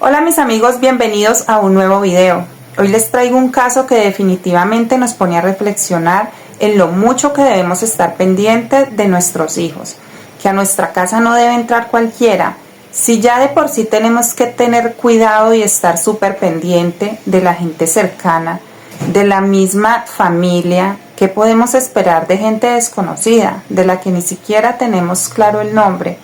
Hola mis amigos, bienvenidos a un nuevo video. Hoy les traigo un caso que definitivamente nos pone a reflexionar en lo mucho que debemos estar pendientes de nuestros hijos, que a nuestra casa no debe entrar cualquiera. Si ya de por sí tenemos que tener cuidado y estar súper pendiente de la gente cercana, de la misma familia, ¿qué podemos esperar de gente desconocida, de la que ni siquiera tenemos claro el nombre?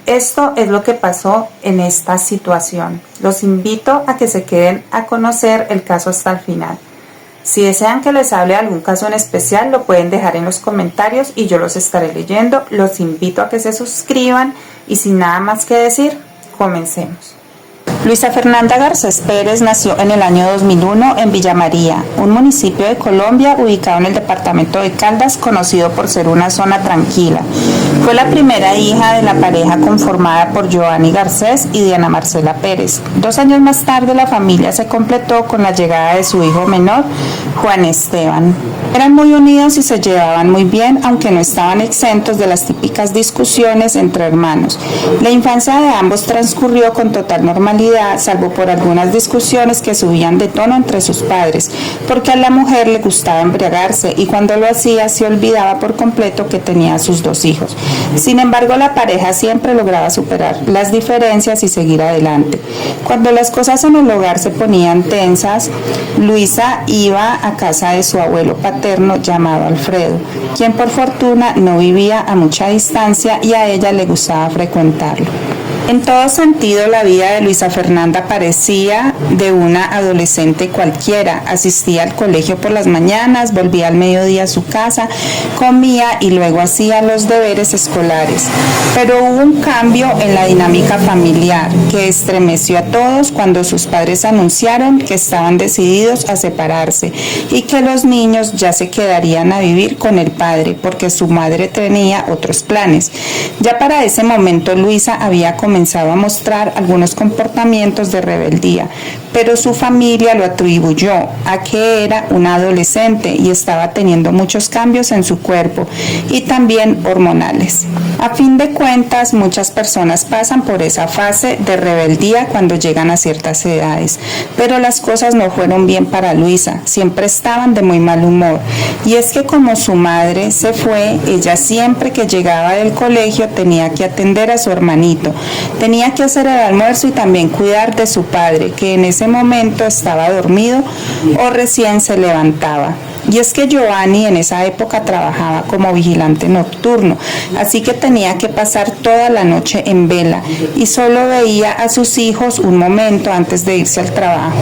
Esto es lo que pasó en esta situación. Los invito a que se queden a conocer el caso hasta el final. Si desean que les hable de algún caso en especial, lo pueden dejar en los comentarios y yo los estaré leyendo. Los invito a que se suscriban y sin nada más que decir, comencemos. Luisa Fernanda Garcés Pérez nació en el año 2001 en Villa María, un municipio de Colombia ubicado en el departamento de Caldas, conocido por ser una zona tranquila. Fue la primera hija de la pareja conformada por Joanny Garcés y Diana Marcela Pérez. 2 años más tarde la familia se completó con la llegada de su hijo menor, Juan Esteban. Eran muy unidos y se llevaban muy bien, aunque no estaban exentos de las típicas discusiones entre hermanos. La infancia de ambos transcurrió con total normalidad, salvo por algunas discusiones que subían de tono entre sus padres, porque a la mujer le gustaba embriagarse y cuando lo hacía se olvidaba por completo que tenía a sus 2 hijos. Sin embargo, la pareja siempre lograba superar las diferencias y seguir adelante. Cuando las cosas en el hogar se ponían tensas, Luisa iba a casa de su abuelo paterno llamado Alfredo, quien por fortuna no vivía a mucha distancia y a ella le gustaba frecuentarlo. En todo sentido, la vida de Luisa Fernanda parecía de una adolescente cualquiera. Asistía al colegio por las mañanas, volvía al mediodía a su casa, comía y luego hacía los deberes escolares. Pero hubo un cambio en la dinámica familiar que estremeció a todos cuando sus padres anunciaron que estaban decididos a separarse y que los niños ya se quedarían a vivir con el padre porque su madre tenía otros planes. Ya para ese momento Luisa había comenzado a mostrar algunos comportamientos de rebeldía, pero su familia lo atribuyó a que era una adolescente y estaba teniendo muchos cambios en su cuerpo y también hormonales. A fin de cuentas, muchas personas pasan por esa fase de rebeldía cuando llegan a ciertas edades, pero las cosas no fueron bien para Luisa, siempre estaban de muy mal humor, y es que como su madre se fue, ella siempre que llegaba del colegio tenía que atender a su hermanito, tenía que hacer el almuerzo y también cuidar de su padre, que en ese momento estaba dormido o recién se levantaba. Y es que Joanny en esa época trabajaba como vigilante nocturno, así que tenía que pasar toda la noche en vela y solo veía a sus hijos un momento antes de irse al trabajo.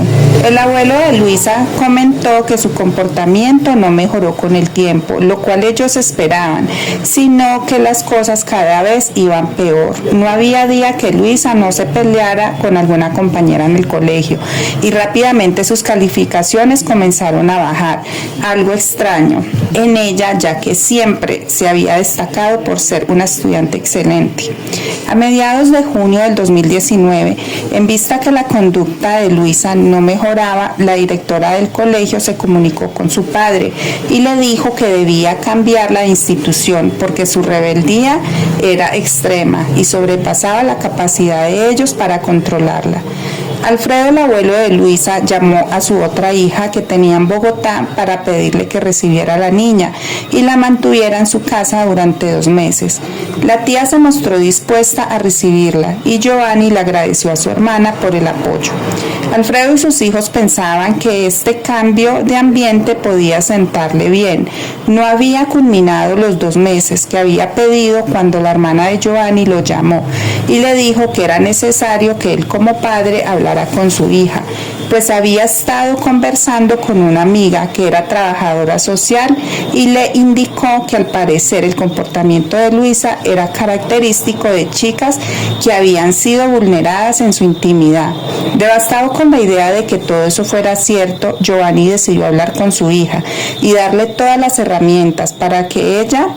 El abuelo de Luisa comentó que su comportamiento no mejoró con el tiempo, lo cual ellos esperaban, sino que las cosas cada vez iban peor. No había día que Luisa no se peleara con alguna compañera en el colegio y rápidamente sus calificaciones comenzaron a bajar. Algo extraño en ella, ya que siempre se había destacado por ser una estudiante excelente. A mediados de junio del 2019, en vista que la conducta de Luisa no mejoraba, la directora del colegio se comunicó con su padre y le dijo que debía cambiarla de institución porque su rebeldía era extrema y sobrepasaba la capacidad de ellos para controlarla. Alfredo, el abuelo de Luisa, llamó a su otra hija que tenía en Bogotá para pedirle que recibiera a la niña y la mantuviera en su casa durante 2 meses. La tía se mostró dispuesta a recibirla y Joanny le agradeció a su hermana por el apoyo. Alfredo y sus hijos pensaban que este cambio de ambiente podía sentarle bien. No había culminado los 2 meses que había pedido cuando la hermana de Joanny lo llamó y le dijo que era necesario que él como padre hablara con su hija, pues había estado conversando con una amiga que era trabajadora social y le indicó que al parecer el comportamiento de Luisa era característico de chicas que habían sido vulneradas en su intimidad. Devastado con la idea de que todo eso fuera cierto, Joanny decidió hablar con su hija y darle todas las herramientas para que ella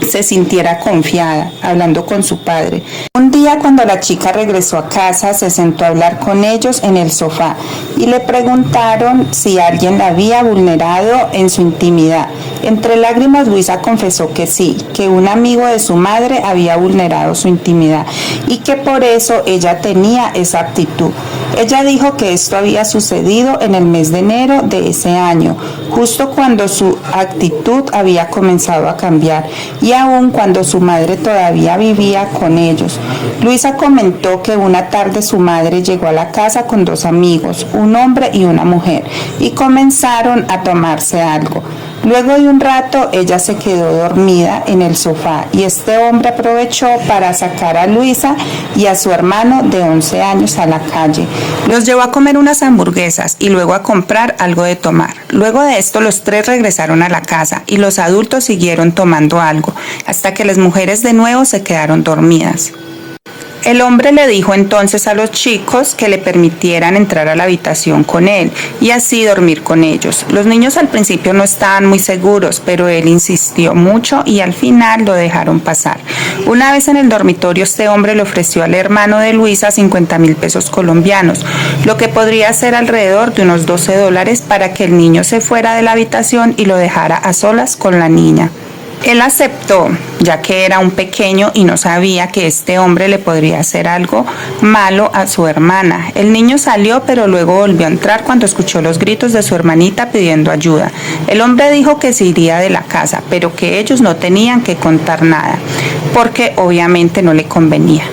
se sintiera confiada, hablando con su padre. Un día, cuando la chica regresó a casa, se sentó a hablar con ellos en el sofá y le preguntaron si alguien la había vulnerado en su intimidad. Entre lágrimas, Luisa confesó que sí, que un amigo de su madre había vulnerado su intimidad y que por eso ella tenía esa actitud. Ella dijo que esto había sucedido en el mes de enero de ese año, justo cuando su actitud había comenzado a cambiar y aún cuando su madre todavía vivía con ellos. Luisa comentó que una tarde su madre llegó a la casa con dos amigos, un hombre y una mujer, y comenzaron a tomarse algo. Luego de un rato ella se quedó dormida en el sofá y este hombre aprovechó para sacar a Luisa y a su hermano de 11 años a la calle. Los llevó a comer unas hamburguesas y luego a comprar algo de tomar. Luego de esto los tres regresaron a la casa y los adultos siguieron tomando algo hasta que las mujeres de nuevo se quedaron dormidas. El hombre le dijo entonces a los chicos que le permitieran entrar a la habitación con él y así dormir con ellos. Los niños al principio no estaban muy seguros, pero él insistió mucho y al final lo dejaron pasar. Una vez en el dormitorio, este hombre le ofreció al hermano de Luisa 50,000 pesos colombianos, lo que podría ser alrededor de unos $12 para que el niño se fuera de la habitación y lo dejara a solas con la niña. Él aceptó, ya que era un pequeño y no sabía que este hombre le podría hacer algo malo a su hermana. El niño salió, pero luego volvió a entrar cuando escuchó los gritos de su hermanita pidiendo ayuda. El hombre dijo que se iría de la casa, pero que ellos no tenían que contar nada, porque obviamente no le convenía.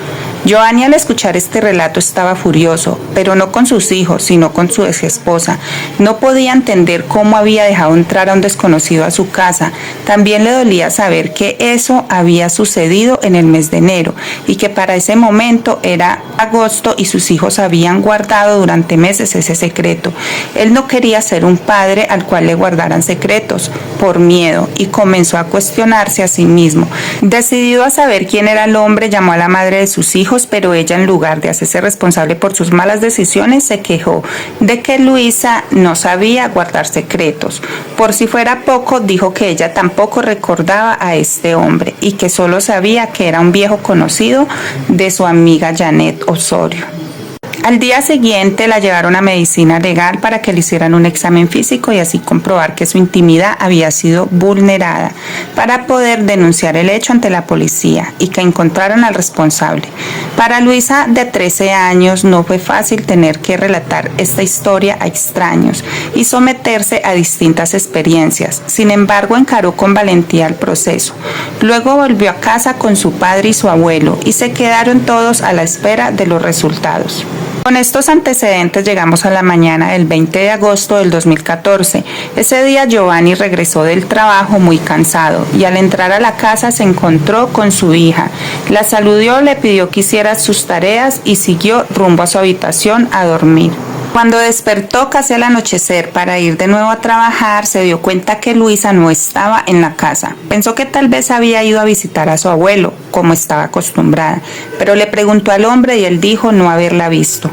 Giovanni al escuchar este relato estaba furioso, pero no con sus hijos, sino con su exesposa. No podía entender cómo había dejado entrar a un desconocido a su casa. También le dolía saber que eso había sucedido en el mes de enero y que para ese momento era agosto y sus hijos habían guardado durante meses ese secreto. Él no quería ser un padre al cual le guardaran secretos por miedo y comenzó a cuestionarse a sí mismo. Decidido a saber quién era el hombre, llamó a la madre de sus hijos, pero ella, en lugar de hacerse responsable por sus malas decisiones, se quejó de que Luisa no sabía guardar secretos. Por si fuera poco, dijo que ella tampoco recordaba a este hombre y que solo sabía que era un viejo conocido de su amiga Janet Osorio. Al día siguiente la llevaron a medicina legal para que le hicieran un examen físico y así comprobar que su intimidad había sido vulnerada para poder denunciar el hecho ante la policía y que encontraran al responsable. Para Luisa, de 13 años, no fue fácil tener que relatar esta historia a extraños y someterse a distintas experiencias. Sin embargo, encaró con valentía el proceso. Luego volvió a casa con su padre y su abuelo y se quedaron todos a la espera de los resultados. Con estos antecedentes llegamos a la mañana del 20 de agosto del 2014. Ese día Giovanni regresó del trabajo muy cansado y al entrar a la casa se encontró con su hija. La saludó, le pidió que hiciera sus tareas y siguió rumbo a su habitación a dormir. Cuando despertó casi al anochecer para ir de nuevo a trabajar, se dio cuenta que Luisa no estaba en la casa. Pensó que tal vez había ido a visitar a su abuelo, como estaba acostumbrada, pero le preguntó al hombre y él dijo no haberla visto.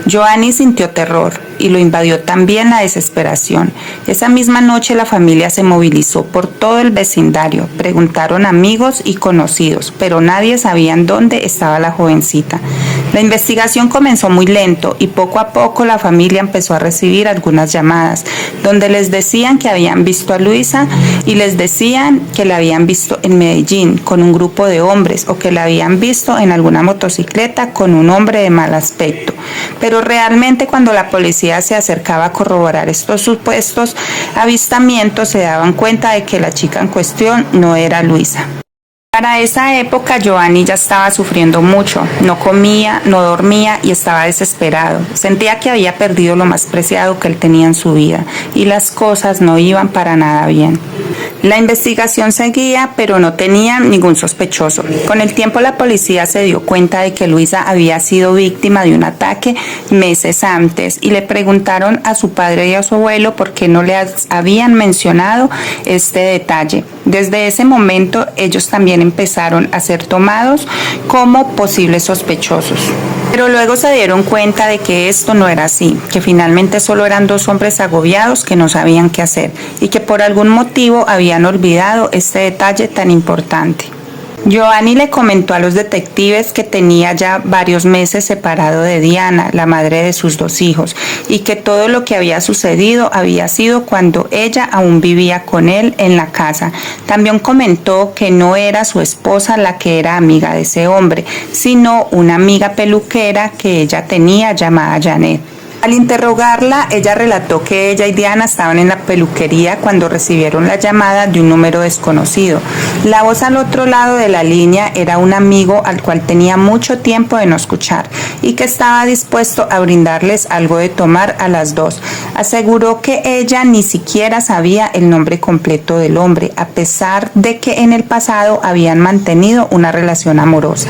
Giovanni sintió terror y lo invadió también la desesperación. Esa misma noche la familia se movilizó por todo el vecindario, preguntaron a amigos y conocidos, pero nadie sabía en dónde estaba la jovencita. La investigación comenzó muy lento y poco a poco la familia empezó a recibir algunas llamadas donde les decían que habían visto a Luisa y les decían que la habían visto en Medellín con un grupo de hombres o que la habían visto en alguna motocicleta con un hombre de mal aspecto. Pero realmente cuando la policía se acercaba a corroborar estos supuestos avistamientos se daban cuenta de que la chica en cuestión no era Luisa. Para esa época Giovanni ya estaba sufriendo mucho, no comía, no dormía y estaba desesperado. Sentía que había perdido lo más preciado que él tenía en su vida y las cosas no iban para nada bien. La investigación seguía, pero no tenía ningún sospechoso. Con el tiempo la policía se dio cuenta de que Luisa había sido víctima de un ataque meses antes y le preguntaron a su padre y a su abuelo por qué no le habían mencionado este detalle. Desde ese momento ellos también empezaron a ser tomados como posibles sospechosos. Pero luego se dieron cuenta de que esto no era así, que finalmente solo eran dos hombres agobiados que no sabían qué hacer y que por algún motivo habían olvidado este detalle tan importante. Giovanni le comentó a los detectives que tenía ya varios meses separado de Diana, la madre de sus 2 hijos, y que todo lo que había sucedido había sido cuando ella aún vivía con él en la casa. También comentó que no era su esposa la que era amiga de ese hombre, sino una amiga peluquera que ella tenía llamada Janet. Al interrogarla, ella relató que ella y Diana estaban en la peluquería cuando recibieron la llamada de un número desconocido. La voz al otro lado de la línea era un amigo al cual tenía mucho tiempo de no escuchar y que estaba dispuesto a brindarles algo de tomar a las 2. Aseguró que ella ni siquiera sabía el nombre completo del hombre, a pesar de que en el pasado habían mantenido una relación amorosa.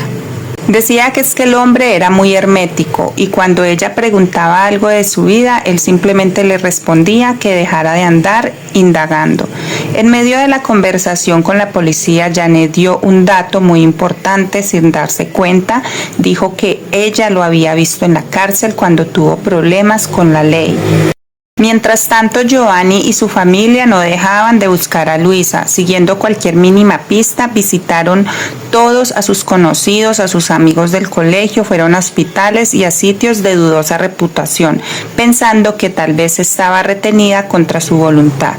Decía que es que el hombre era muy hermético y cuando ella preguntaba algo de su vida, él simplemente le respondía que dejara de andar indagando. En medio de la conversación con la policía, Janet dio un dato muy importante sin darse cuenta. Dijo que ella lo había visto en la cárcel cuando tuvo problemas con la ley. Mientras tanto, Giovanni y su familia no dejaban de buscar a Luisa. Siguiendo cualquier mínima pista, visitaron todos a sus conocidos, a sus amigos del colegio, fueron a hospitales y a sitios de dudosa reputación, pensando que tal vez estaba retenida contra su voluntad.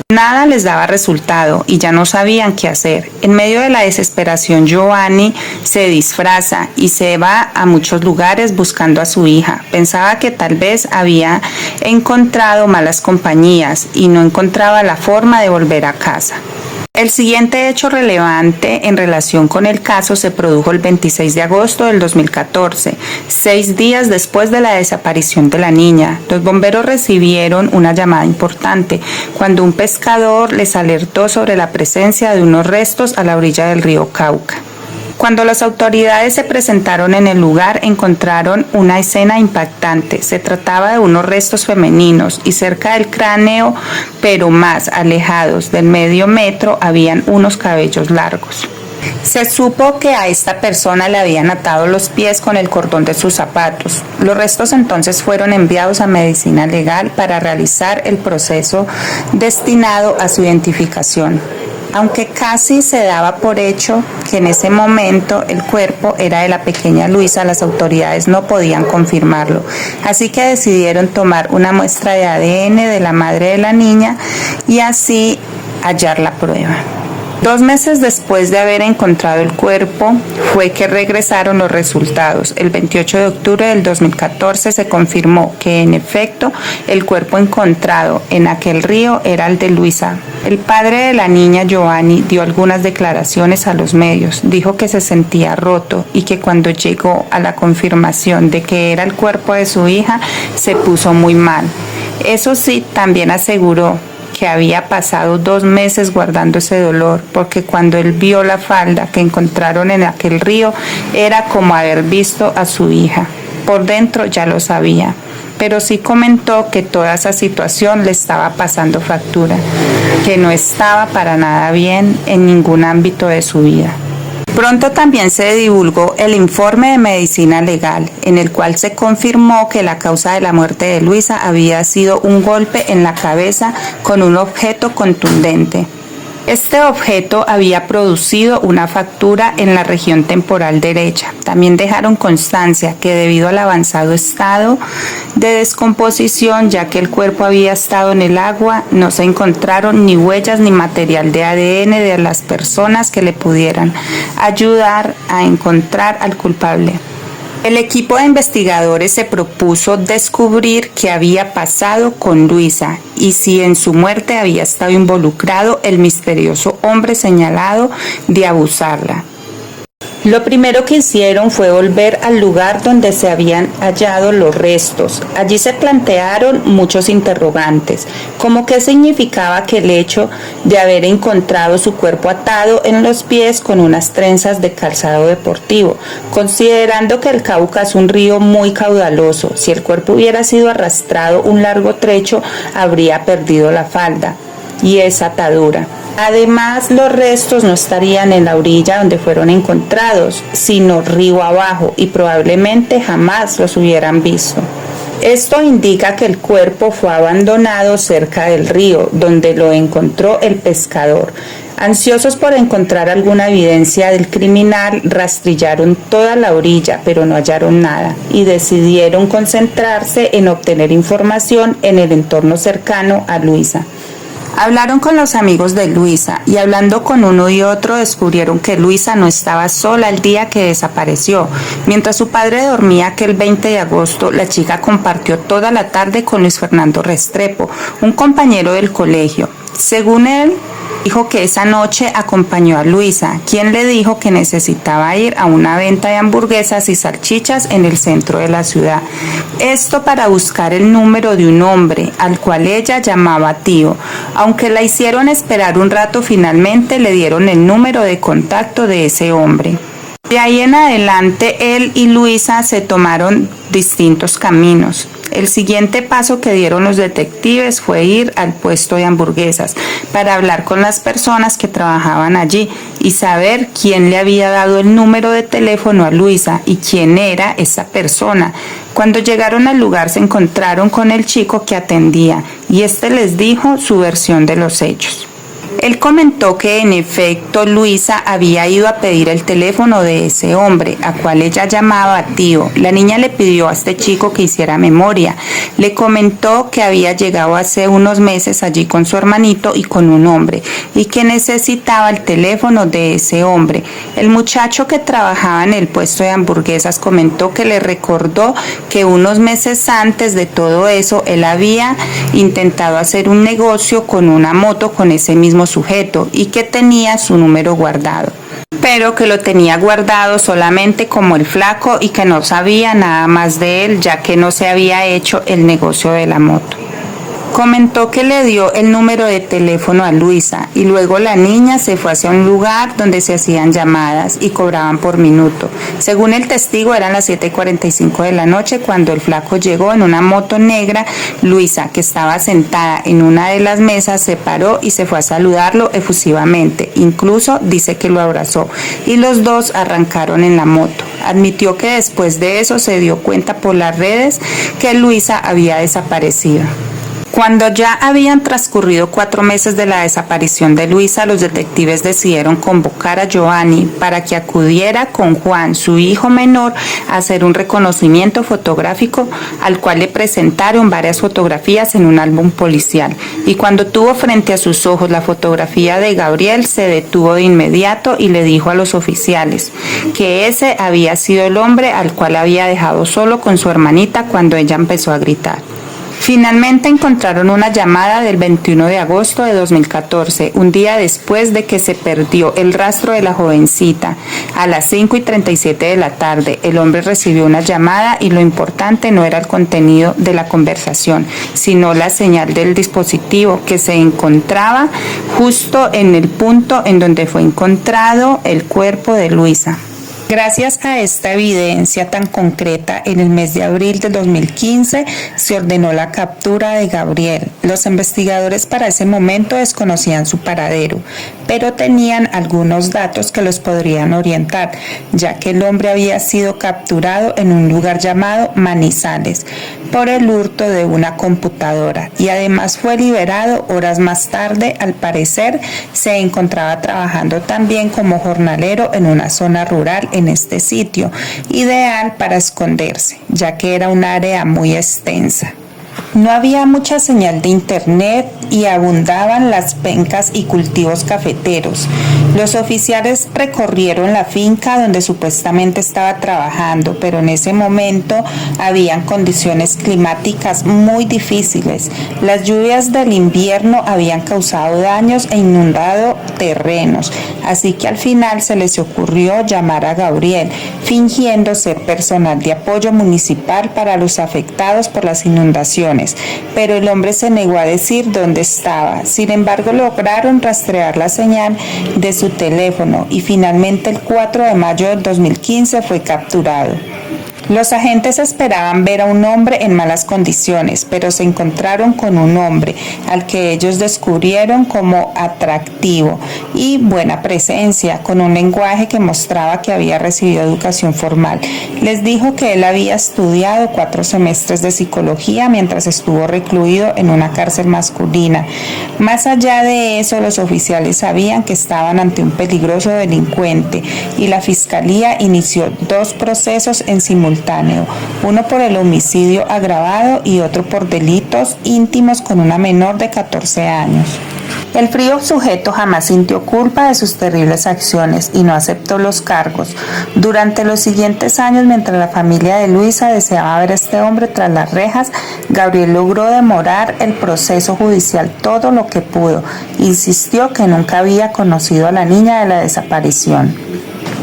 Nada les daba resultado y ya no sabían qué hacer. En medio de la desesperación, Giovanni se disfraza y se va a muchos lugares buscando a su hija. Pensaba que tal vez había encontrado malas compañías y no encontraba la forma de volver a casa. El siguiente hecho relevante en relación con el caso se produjo el 26 de agosto del 2014, 6 días después de la desaparición de la niña. Los bomberos recibieron una llamada importante cuando un pescador les alertó sobre la presencia de unos restos a la orilla del río Cauca. Cuando las autoridades se presentaron en el lugar, encontraron una escena impactante. Se trataba de unos restos femeninos y cerca del cráneo, pero más alejados del medio metro, habían unos cabellos largos. Se supo que a esta persona le habían atado los pies con el cordón de sus zapatos. Los restos entonces fueron enviados a medicina legal para realizar el proceso destinado a su identificación. Aunque casi se daba por hecho que en ese momento el cuerpo era de la pequeña Luisa, las autoridades no podían confirmarlo. Así que decidieron tomar una muestra de ADN de la madre de la niña y así hallar la prueba. 2 meses después de haber encontrado el cuerpo fue que regresaron los resultados. El 28 de octubre del 2014 se confirmó que en efecto el cuerpo encontrado en aquel río era el de Luisa. El padre de la niña, Giovanni, dio algunas declaraciones a los medios. Dijo que se sentía roto y que cuando llegó a la confirmación de que era el cuerpo de su hija se puso muy mal. Eso sí, también aseguró que había pasado 2 meses guardando ese dolor, porque cuando él vio la falda que encontraron en aquel río, era como haber visto a su hija. Por dentro ya lo sabía, pero sí comentó que toda esa situación le estaba pasando factura, que no estaba para nada bien en ningún ámbito de su vida. Pronto también se divulgó el informe de medicina legal, en el cual se confirmó que la causa de la muerte de Luisa había sido un golpe en la cabeza con un objeto contundente. Este objeto había producido una fractura en la región temporal derecha. También dejaron constancia que debido al avanzado estado de descomposición, ya que el cuerpo había estado en el agua, no se encontraron ni huellas ni material de ADN de las personas que le pudieran ayudar a encontrar al culpable. El equipo de investigadores se propuso descubrir qué había pasado con Luisa y si en su muerte había estado involucrado el misterioso hombre señalado de abusarla. Lo primero que hicieron fue volver al lugar donde se habían hallado los restos. Allí se plantearon muchos interrogantes, como qué significaba que el hecho de haber encontrado su cuerpo atado en los pies con unas trenzas de calzado deportivo, considerando que el Cauca es un río muy caudaloso. Si el cuerpo hubiera sido arrastrado un largo trecho, habría perdido la falda y esa atadura. Además, los restos no estarían en la orilla donde fueron encontrados, sino río abajo, y probablemente jamás los hubieran visto. Esto indica que el cuerpo fue abandonado cerca del río, donde lo encontró el pescador. Ansiosos por encontrar alguna evidencia del criminal, rastrillaron toda la orilla, pero no hallaron nada, y decidieron concentrarse en obtener información en el entorno cercano a Luisa. Hablaron con los amigos de Luisa y hablando con uno y otro descubrieron que Luisa no estaba sola el día que desapareció. Mientras su padre dormía aquel 20 de agosto, la chica compartió toda la tarde con Luis Fernando Restrepo, un compañero del colegio. Según él, dijo que esa noche acompañó a Luisa, quien le dijo que necesitaba ir a una venta de hamburguesas y salchichas en el centro de la ciudad. Esto para buscar el número de un hombre, al cual ella llamaba tío. Aunque la hicieron esperar un rato, finalmente le dieron el número de contacto de ese hombre. De ahí en adelante, él y Luisa se tomaron distintos caminos. El siguiente paso que dieron los detectives fue ir al puesto de hamburguesas para hablar con las personas que trabajaban allí y saber quién le había dado el número de teléfono a Luisa y quién era esa persona. Cuando llegaron al lugar se encontraron con el chico que atendía y este les dijo su versión de los hechos. Él comentó que en efecto Luisa había ido a pedir el teléfono de ese hombre, a cual ella llamaba tío. La niña le pidió a este chico que hiciera memoria. Le comentó que había llegado hace unos meses allí con su hermanito y con un hombre, y que necesitaba el teléfono de ese hombre. El muchacho que trabajaba en el puesto de hamburguesas comentó que le recordó que unos meses antes de todo eso, él había intentado hacer un negocio con una moto con ese mismo sujeto y que tenía su número guardado, pero que lo tenía guardado solamente como el flaco y que no sabía nada más de él, ya que no se había hecho el negocio de la moto. Comentó que le dio el número de teléfono a Luisa y luego la niña se fue hacia un lugar donde se hacían llamadas y cobraban por minuto. Según el testigo eran las 7:45 de la noche cuando el flaco llegó en una moto negra. Luisa, que estaba sentada en una de las mesas, se paró y se fue a saludarlo efusivamente. Incluso dice que lo abrazó y los dos arrancaron en la moto. Admitió que después de eso se dio cuenta por las redes que Luisa había desaparecido. Cuando ya habían transcurrido 4 meses de la desaparición de Luisa, los detectives decidieron convocar a Giovanni para que acudiera con Juan, su hijo menor, a hacer un reconocimiento fotográfico, al cual le presentaron varias fotografías en un álbum policial. Y cuando tuvo frente a sus ojos la fotografía de Gabriel, se detuvo de inmediato y le dijo a los oficiales que ese había sido el hombre al cual había dejado solo con su hermanita cuando ella empezó a gritar. Finalmente encontraron una llamada del 21 de agosto de 2014, un día después de que se perdió el rastro de la jovencita. A las 5:37 de la tarde, el hombre recibió una llamada y lo importante no era el contenido de la conversación, sino la señal del dispositivo que se encontraba justo en el punto en donde fue encontrado el cuerpo de Luisa. Gracias a esta evidencia tan concreta, en el mes de abril de 2015 se ordenó la captura de Gabriel. Los investigadores para ese momento desconocían su paradero, pero tenían algunos datos que los podrían orientar, ya que el hombre había sido capturado en un lugar llamado Manizales por el hurto de una computadora y además fue liberado horas más tarde. Al parecer se encontraba trabajando también como jornalero en una zona rural en este sitio, ideal para esconderse, ya que era un área muy extensa. No había mucha señal de internet y abundaban las pencas y cultivos cafeteros. Los oficiales recorrieron la finca donde supuestamente estaba trabajando, pero en ese momento habían condiciones climáticas muy difíciles. Las lluvias del invierno habían causado daños e inundado terrenos, así que al final se les ocurrió llamar a Gabriel, fingiendo ser personal de apoyo municipal para los afectados por las inundaciones. Pero el hombre se negó a decir dónde estaba. Sin embargo, lograron rastrear la señal de su teléfono y finalmente el 4 de mayo del 2015 fue capturado. Los agentes esperaban ver a un hombre en malas condiciones, pero se encontraron con un hombre al que ellos descubrieron como atractivo y buena presencia, con un lenguaje que mostraba que había recibido educación formal. Les dijo que él había estudiado 4 semestres de psicología mientras estuvo recluido en una cárcel masculina. Más allá de eso, los oficiales sabían que estaban ante un peligroso delincuente y la fiscalía inició 2 procesos en simultáneo, uno por el homicidio agravado y otro por delitos íntimos con una menor de 14 años. El frío sujeto jamás sintió culpa de sus terribles acciones y no aceptó los cargos. Durante los siguientes años, mientras la familia de Luisa deseaba ver a este hombre tras las rejas, Gabriel logró demorar el proceso judicial todo lo que pudo. Insistió que nunca había conocido a la niña de la desaparición.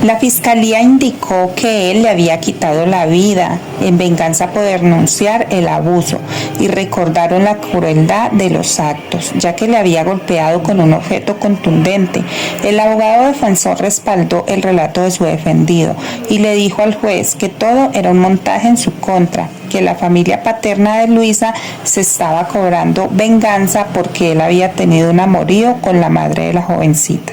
La fiscalía indicó que él le había quitado la vida en venganza por denunciar el abuso y recordaron la crueldad de los actos, ya que le había golpeado con un objeto contundente. El abogado defensor respaldó el relato de su defendido y le dijo al juez que todo era un montaje en su contra, que la familia paterna de Luisa se estaba cobrando venganza porque él había tenido un amorío con la madre de la jovencita.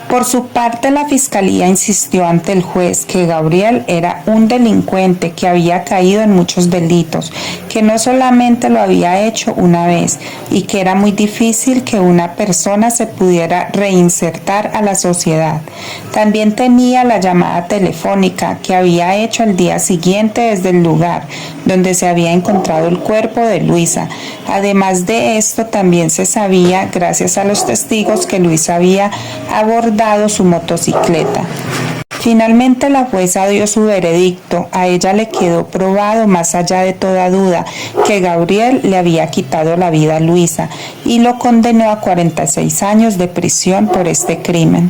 Por su parte, la fiscalía insistió ante el juez que Gabriel era un delincuente que había caído en muchos delitos, que no solamente lo había hecho una vez y que era muy difícil que una persona se pudiera reinsertar a la sociedad. También tenía la llamada telefónica que había hecho el día siguiente desde el lugar donde se había encontrado el cuerpo de Luisa. Además de esto, también se sabía, gracias a los testigos, que Luisa había abordado su motocicleta. Finalmente la jueza dio su veredicto. A ella le quedó probado, más allá de toda duda, que Gabriel le había quitado la vida a Luisa y lo condenó a 46 años de prisión por este crimen.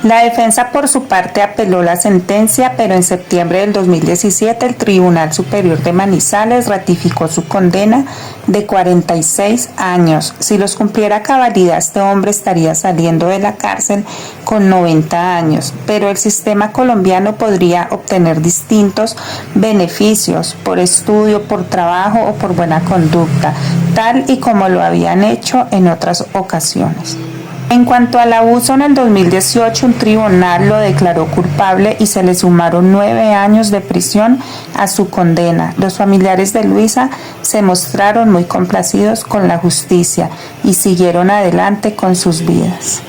La defensa por su parte apeló la sentencia, pero en septiembre del 2017 el Tribunal Superior de Manizales ratificó su condena de 46 años. Si los cumpliera a cabalidad, este hombre estaría saliendo de la cárcel con 90 años, pero el sistema colombiano podría obtener distintos beneficios por estudio, por trabajo o por buena conducta, tal y como lo habían hecho en otras ocasiones. En cuanto al abuso, en el 2018 un tribunal lo declaró culpable y se le sumaron 9 años de prisión a su condena. Los familiares de Luisa se mostraron muy complacidos con la justicia y siguieron adelante con sus vidas.